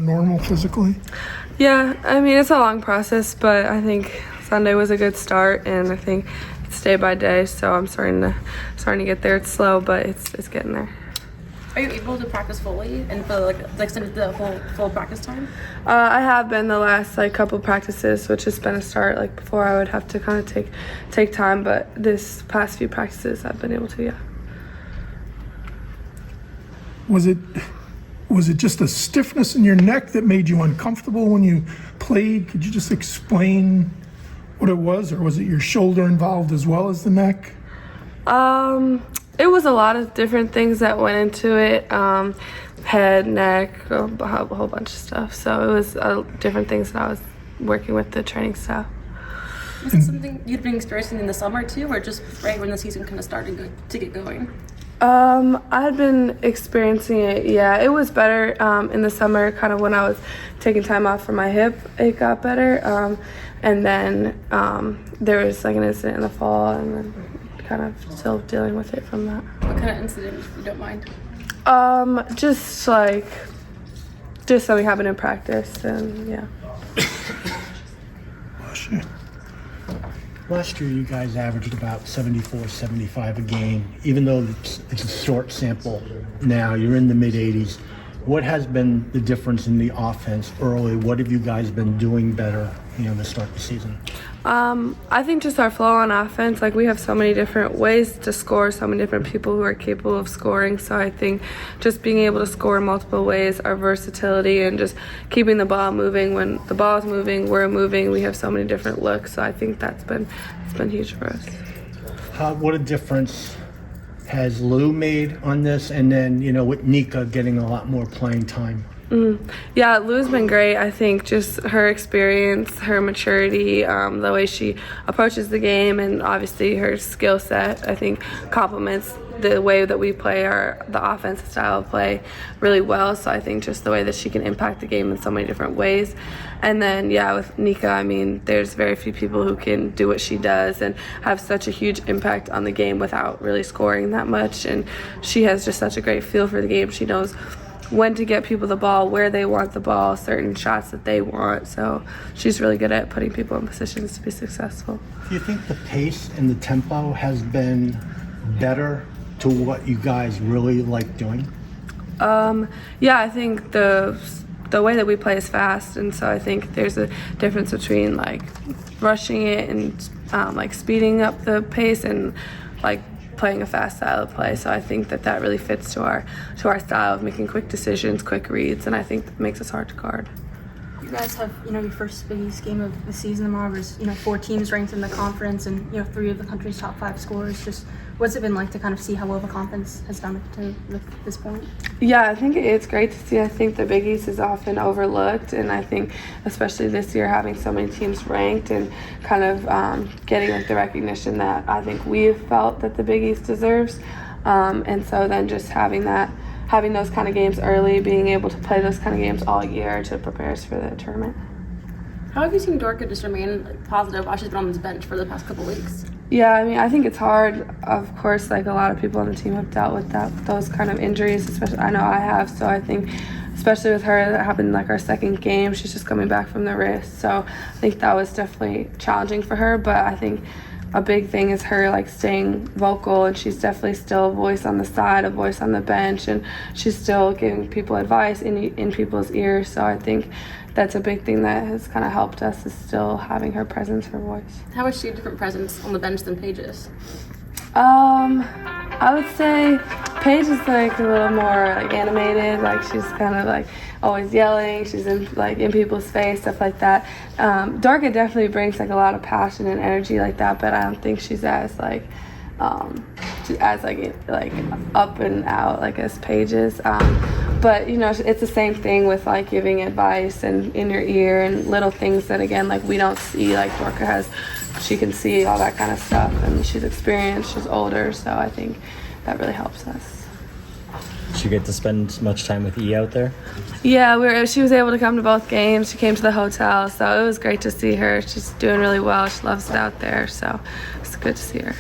normal physically? Yeah, I mean, it's a long process, but I think Sunday was a good start, and I think it's day by day, so I'm starting to get there. It's slow, but it's getting there. Are you able to practice fully and for like extended the full practice time? I have been the last couple practices, which has been a start. Like before, I would have to kind of take time, but this past few practices, I've been able to. Yeah. Was it just a stiffness in your neck that made you uncomfortable when you played? Could you just explain what it was, or was it your shoulder involved as well as the neck? It was a lot of different things that went into it. Head, neck, a whole bunch of stuff. So it was different things that I was working with the training staff. Was it something you'd been experiencing in the summer too, or just right when the season kind of started to get going? I had been experiencing it. Yeah, it was better in the summer. Kind of when I was taking time off for my hip, it got better. And then there was an incident in the fall, and then kind of still dealing with it from that. What kind of incident, if you don't mind? Just something happened in practice, and yeah. Last year, you guys averaged about 74, 75 a game. Even though it's a short sample now, you're in the mid-80s. What has been the difference in the offense early? What have you guys been doing better, to start the season? I think just our flow on offense, we have so many different ways to score, so many different people who are capable of scoring. So I think just being able to score in multiple ways, our versatility, and just keeping the ball moving. When the ball is moving, we're moving. We have so many different looks. So I think it's been huge for us. What a difference has Lou made on this, and then with Nika getting a lot more playing time? Yeah, Lou's been great. I think just her experience, her maturity, the way she approaches the game, and obviously her skill set, I think complements the way that we play the offensive style of play really well. So I think just the way that she can impact the game in so many different ways. And then, yeah, with Nika, I mean, there's very few people who can do what she does and have such a huge impact on the game without really scoring that much. And she has just such a great feel for the game. She knows when to get people the ball, where they want the ball, certain shots that they want. So she's really good at putting people in positions to be successful. Do you think the pace and the tempo has been better to what you guys really like doing? Yeah, I think the way that we play is fast, and so I think there's a difference between rushing it and speeding up the pace and playing a fast style of play. So I think that really fits to our style of making quick decisions, quick reads, and I think that makes us hard to guard. You guys have, your first Big East game of the season tomorrow. There's, 4 teams ranked in the conference and, 3 of the country's top 5 scorers. Just what's it been like to kind of see how well the conference has done to this point? Yeah, I think it's great to see. I think the Big East is often overlooked, and I think especially this year having so many teams ranked and kind of getting the recognition that I think we've felt that the Big East deserves. And so then just having those kind of games early, being able to play those kind of games all year to prepare us for the tournament. How have you seen Dorka just remain positive while she's been on this bench for the past couple weeks? Yeah, I mean, I think it's hard. Of course, a lot of people on the team have dealt with those kind of injuries, especially I know I have. So I think, especially with her, that happened our second game. She's just coming back from the wrist. So I think that was definitely challenging for her. But I think a big thing is her staying vocal, and she's definitely still a voice on the side, a voice on the bench, and she's still giving people advice in people's ears. So I think that's a big thing that has kind of helped us, is still having her presence, her voice. How is she a different presence on the bench than Paige is? I would say Paige is a little more animated. She's kind of always yelling. She's in people's face, stuff like that. Dorka definitely brings a lot of passion and energy like that, but I don't think she's as up and out as Paige is. But it's the same thing with giving advice and in your ear and little things that again we don't see Dorka has. She can see all that kind of stuff, and she's experienced, she's older, so I think that really helps us. Did you get to spend much time with E out there? Yeah, she was able to come to both games. She came to the hotel, so it was great to see her. She's doing really well. She loves it out there, so it's good to see her.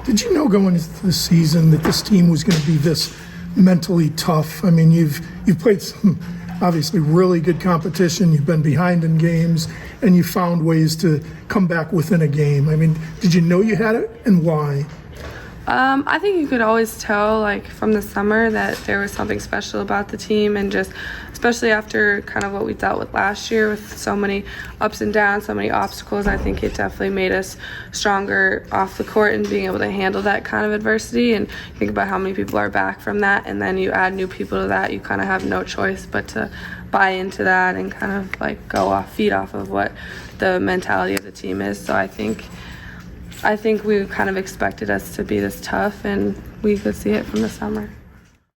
Did you know going into the season that this team was going to be this mentally tough? I mean, you've played some obviously really good competition. You've been behind in games, and you found ways to come back within a game. I mean, did you know you had it, and why? I think you could always tell, like, from the summer that there was something special about the team, and just especially after kind of what we dealt with last year with so many ups and downs, so many obstacles. I think it definitely made us stronger off the court and being able to handle that kind of adversity. And think about how many people are back from that, and then you add new people to that. You kind of have no choice but to buy into that and kind of like feed off of what the mentality of the team is. So I think we kind of expected us to be this tough, and we could see it from the summer.